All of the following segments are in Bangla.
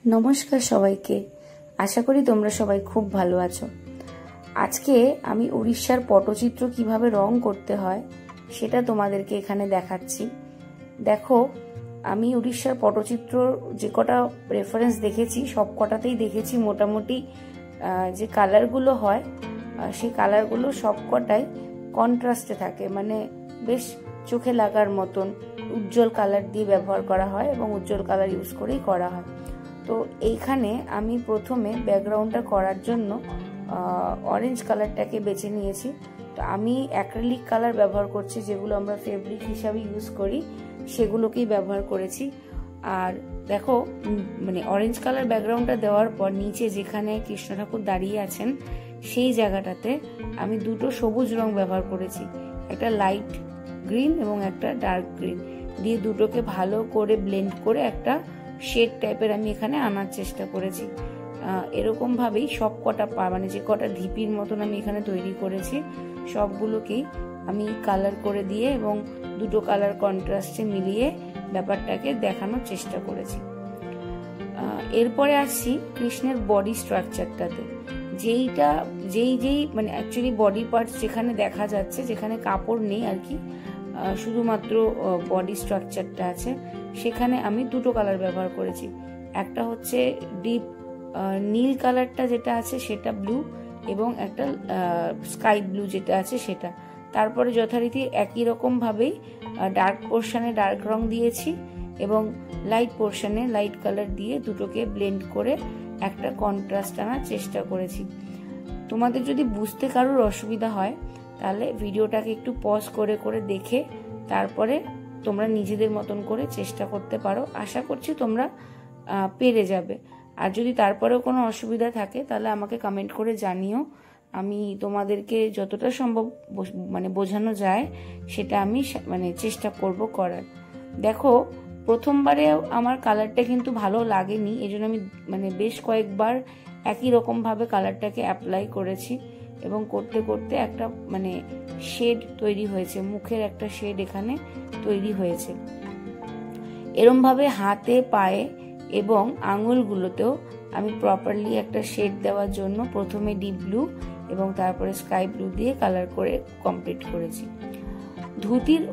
নমস্কার সবাইকে, আশা করি তোমরা সবাই খুব ভালো আছো। আজকে আমি উড়িষ্যার পটচিত্র কিভাবে রং করতে হয় সেটা তোমাদেরকে এখানে দেখাচ্ছি। দেখো, আমি উড়িষ্যার পটচিত্র যে কটা রেফারেন্স দেখেছি সব কটাতেই দেখেছি মোটামুটি যে কালারগুলো হয় সেই কালারগুলো সব কটাই কন্ট্রাস্টে থাকে, মানে বেশ চোখে লাগার মতন উজ্জ্বল কালার দিয়ে ব্যবহার করা হয় এবং উজ্জ্বল কালার ইউজ করেই করা হয়। তো এইখানে আমি প্রথমে ব্যাকগ্রাউন্ডটা করার জন্য অরেঞ্জ কালারটাকে বেছে নিয়েছি। তো আমি অ্যাক্রিলিক কালার ব্যবহার করছি, যেগুলো আমরা ফেব্রিক হিসাবে ইউজ করি সেগুলোকেই ব্যবহার করেছি। আর দেখো, মানে অরেঞ্জ কালার ব্যাকগ্রাউন্ডটা দেওয়ার পর নিচে যেখানে কৃষ্ণ ঠাকুর দাঁড়িয়ে আছেন সেই জায়গাটাতে আমি দুটো সবুজ রং ব্যবহার করেছি, একটা লাইট গ্রিন এবং একটা ডার্ক গ্রিন দিয়ে দুটোকে ভালো করে ব্লেন্ড করে একটা শেড টাইপের আমি এখানে আনার চেষ্টা করেছি। এরকম ভাবেই সব কটা মানে যে কটা ঢিপির মতন আমি এখানে তৈরি করেছি সবগুলোকেই আমি কালার করে দিয়ে এবং দুটো কালার কন্ট্রাস্টে মিলিয়ে ব্যাপারটাকে দেখানোর চেষ্টা করেছি। এরপরে আসছি কৃষ্ণের বডি স্ট্রাকচারটাতে, যেই মানে অ্যাকচুয়ালি বডি পার্টস যেখানে দেখা যাচ্ছে, যেখানে কাপড় নেই আর কি, শুধুমাত্র বডি স্ট্রাকচারটা আছে, সেখানে আমি দুটো কালার ব্যবহার করেছি। একটা হচ্ছে ডিপ নীল কালারটা যেটা আছে সেটা ব্লু, এবং একটা স্কাই ব্লু যেটা আছে সেটা। তারপরে যথারীতি একই রকম ভাবেই ডার্ক পোর্শনে ডার্ক রং দিয়েছি এবং লাইট পোর্শনে লাইট কালার দিয়ে দুটোকে ব্লেন্ড করে একটা কন্ট্রাস্ট আনার চেষ্টা করেছি। তোমাদের যদি বুঝতে কারোর অসুবিধা হয় তাহলে ভিডিওটাকে একটু পজ করে করে দেখে তারপরে তোমরা নিজেদের মতন করে চেষ্টা করতে পারো। আশা করছি তোমরা পেরে যাবে। আর যদি তারপরেও কোনো অসুবিধা থাকে তাহলে আমাকে কমেন্ট করে জানিও, আমি তোমাদেরকে যতটা সম্ভব মানে বোঝানো যায় সেটা আমি মানে চেষ্টা করব করার। দেখো, প্রথমবারে আমার কালারটা কিন্তু ভালো লাগেনি, এই জন্য আমি মানে বেশ কয়েকবার একই রকম ভাবে কালারটাকে অ্যাপ্লাই করেছি এবং করতে করতে একটা মানে শেড তৈরি হয়েছে, মুখের একটা শেড এখানে তৈরি হয়েছে। এরম ভাবে হাতে, পায়ে এবং আঙুলগুলোতেও আমি প্রপারলি একটা শেড দেওয়ার জন্য প্রথমে ডিপ ব্লু এবং তারপরে স্কাই ব্লু দিয়ে কালার করে কমপ্লিট করেছি। ধুতির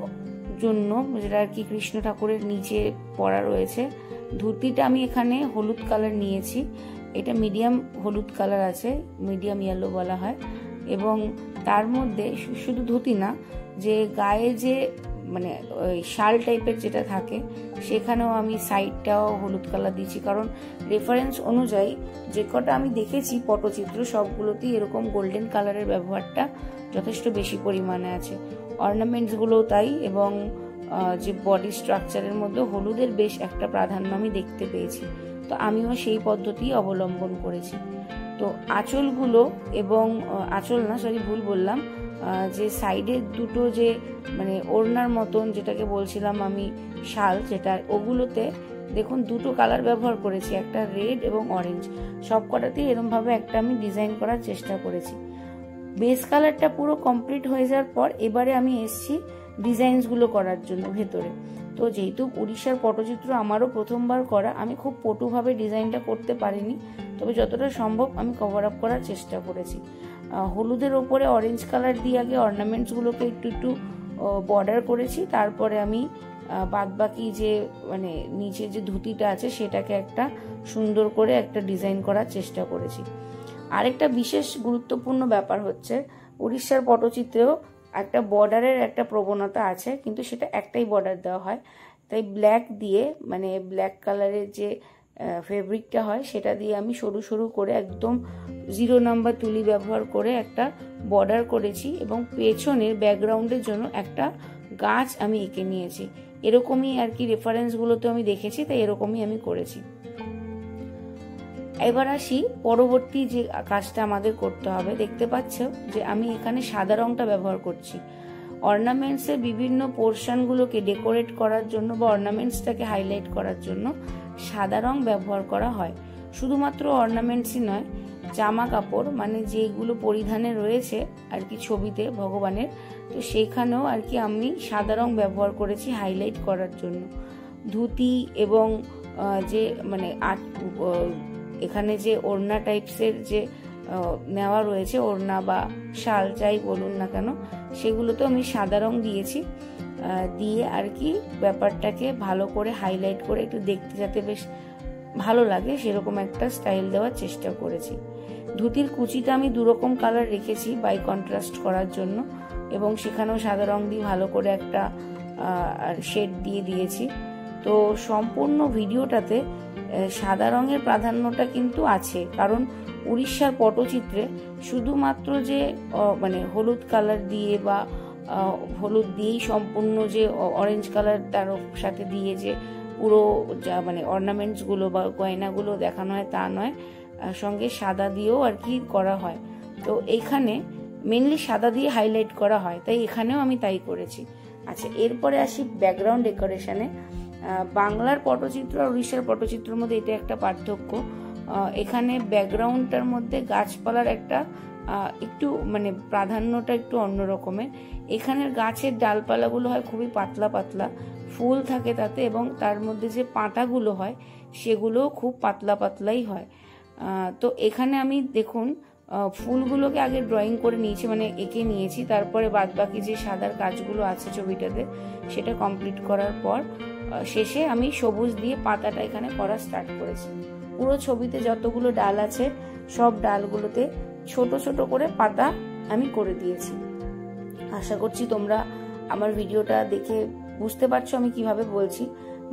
জন্য, যেটা আর কি কৃষ্ণ ঠাকুরের নিচে পরা রয়েছে, ধুতিটা আমি এখানে হলুদ কালার নিয়েছি। এটা মিডিয়াম হলুদ কালার আছে, মিডিয়াম ইয়েলো বলা হয়। এবং তার মধ্যে শুধু ধুতি না, যে গায়ে যে মানে ওই শাল টাইপের যেটা থাকে সেখানেও আমি সাইডটাও হলুদ কালার দিচ্ছি, কারণ রেফারেন্স অনুযায়ী যে কটা আমি দেখেছি পটচিত্র সবগুলোতেই এরকম গোল্ডেন কালারের ব্যবহারটা যথেষ্ট বেশি পরিমাণে আছে। অর্নামেন্টসগুলোও তাই, এবং যে বডি স্ট্রাকচারের মধ্যে হলুদের বেশ একটা প্রাধান্য আমি দেখতে পেয়েছি। তো আমিও সেই পদ্ধতি অবলম্বন করেছি। তো আঁচলগুলো এবং আঁচল না, সরি ভুল বললাম, যে সাইডে দুটো যে মানে ওড়নার মতন যেটাকে বলছিলাম আমি শাল, যেটা ওগুলোতে দেখুন দুটো কালার ব্যবহার করেছি, একটা রেড এবং অরেঞ্জ। সব কটাতেই এরমভাবে একটা আমি ডিজাইন করার চেষ্টা করেছি। বেস কালারটা পুরো কমপ্লিট হয়ে যাওয়ার পর এবারে আমি এসছি ডিজাইনসগুলো করার জন্য ভেতরে। তো যেহেতু উড়িষ্যার পটচিত্র আমারও প্রথমবার করা, আমি খুব পটুভাবে ডিজাইনটা করতে পারিনি, তবে যতটা সম্ভব আমি কভার আপ করার চেষ্টা করেছি। হলুদের ওপরে অরেঞ্জ কালার দিয়ে আগে অর্নামেন্টসগুলোকে একটু একটু বর্ডার করেছি, তারপরে আমি বাদবাকি যে মানে নিচে যে ধুতিটা আছে সেটাকে একটা সুন্দর করে একটা ডিজাইন করার চেষ্টা করেছি। আরেকটা বিশেষ গুরুত্বপূর্ণ ব্যাপার হচ্ছে, উড়িষ্যার পটচিত্রেও একটা বর্ডারের একটা প্রবণতা আছে, কিন্তু সেটা একটাই বর্ডার দেওয়া হয়। তাই ব্ল্যাক দিয়ে, মানে ব্ল্যাক কালারের যে ফেব্রিকটা হয় সেটা দিয়ে আমি সরু সরু করে একদম 0 নাম্বার তুলি ব্যবহার করে একটা বর্ডার করেছি এবং পেছনের ব্যাকগ্রাউন্ডের জন্য একটা গাছ আমি এঁকে নিয়েছি। এরকমই আর কি রেফারেন্সগুলোতে আমি দেখেছি, তাই এরকমই আমি করেছি। এবার আসি পরবর্তী যে কাজটা আমাদের করতে হবে। দেখতে পাচ্ছ যে আমি এখানে সাদা রংটা ব্যবহার করছি। অর্নামেন্টসের বিভিন্ন পোর্শনগুলোকে ডেকোরেট করার জন্য বা অর্নামেন্টসটাকে হাইলাইট করার জন্য সাদা রং ব্যবহার করা হয়। শুধুমাত্র অর্নামেন্টসই নয়, জামা কাপড় মানে যেগুলো পরিধানে রয়েছে আর কি ছবিতে ভগবানের, তো সেইখানেও আর কি আমি সাদা রং ব্যবহার করেছি হাইলাইট করার জন্য। ধুতি এবং যে মানে এখানে যে ওড়না টাইপসের যে নেওয়া রয়েছে, ওড়না বা শাল যাই বলুন না কেন, সেগুলোতেও আমি সাদা রং দিয়েছি। দিয়ে আর কি ব্যাপারটাকে ভালো করে হাইলাইট করে একটু দেখতে যাতে বেশ ভালো লাগে সেরকম একটা স্টাইল দেওয়ার চেষ্টা করেছি। ধুতির কুচিটা আমি দুরকম কালার রেখেছি বাই কন্ট্রাস্ট করার জন্য, এবং সেখানেও সাদা রং দিয়ে ভালো করে একটা শেড দিয়ে দিয়েছি। তো সম্পূর্ণ ভিডিওটাতে সাদা রঙের প্রাধান্যটা কিন্তু আছে, কারণ উড়িষ্যার পটচিত্রে শুধুমাত্র যে মানে হলুদ কালার দিয়ে বা হলুদ দিয়েই সম্পূর্ণ যে অরেঞ্জ কালার তার সাথে দিয়ে যে পুরো যা মানে অর্নামেন্টসগুলো বা গয়নাগুলো দেখানো হয় তা নয়, সঙ্গে সাদা দিয়েও আর কি করা হয়। তো এইখানে মেনলি সাদা দিয়ে হাইলাইট করা হয়, তাই এখানেও আমি তাই করেছি। আচ্ছা, এরপরে আসি ব্যাকগ্রাউন্ড ডেকোরেশনে। বাংলার পটচিত্র আর উড়িষ্যার পটচিত্রের মধ্যে এটা একটা পার্থক্য। এখানে ব্যাকগ্রাউন্ডটার মধ্যে গাছপালার একটা একটু মানে প্রাধান্যটা একটু অন্য রকমের। এখানের গাছের ডালপালাগুলো হয় খুবই পাতলা পাতলা, ফুল থাকে তাতে, এবং তার মধ্যে যে পাতাগুলো হয় সেগুলোও খুব পাতলা পাতলাই হয়। তো এখানে আমি দেখুন ফুলগুলোকে আগে ড্রয়িং করে নিয়েছি, মানে এঁকে নিয়েছি, তারপরে বাদবাকি যে সাদার কাজগুলো আছে ছবিটাতে সেটা কমপ্লিট করার পর শেষে আমি সবুজ দিয়ে পাতাটা এখানে করা স্টার্ট করেছি। পুরো ছবিতে যতগুলো ডাল আছে সব ডালগুলোতে ছোট ছোট করে পাতা আমি করে দিয়েছি। আশা করছি তোমরা আমার ভিডিওটা দেখে বুঝতে পারছো আমি কিভাবে বলছি।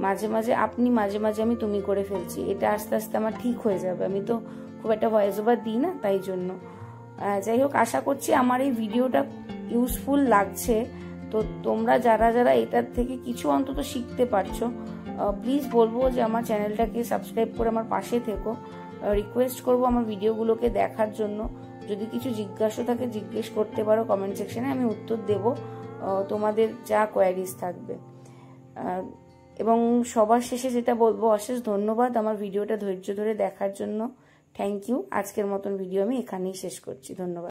মাঝে মাঝে আপনি, মাঝে মাঝে আমি তুমি করে ফেলছি, এটা আস্তে আস্তে আমার ঠিক হয়ে যাবে। আমি তো খুব একটা ভয়েস ওভার দিই না, তাই জন্য। যাই হোক, আশা করছি আমার এই ভিডিওটা ইউজফুল লাগছে। তো তোমরা যারা যারা এটার থেকে কিছু অন্তত শিখতে পারছো, প্লিজ বলবো যে আমার চ্যানেলটাকে সাবস্ক্রাইব করে আমার পাশে থেকো। রিকোয়েস্ট করবো আমার ভিডিওগুলোকে দেখার জন্য। যদি কিছু জিজ্ঞাসা থাকে জিজ্ঞেস করতে পারো কমেন্ট সেকশনে, আমি উত্তর দেব তোমাদের যা কোয়ারিজ থাকবে। এবং সবার শেষে যেটা বলবো, অশেষ ধন্যবাদ আমার ভিডিওটা ধৈর্য ধরে দেখার জন্য। Thank you. আজকের মতন ভিডিও আমি এখানেই শেষ করছি। ধন্যবাদ।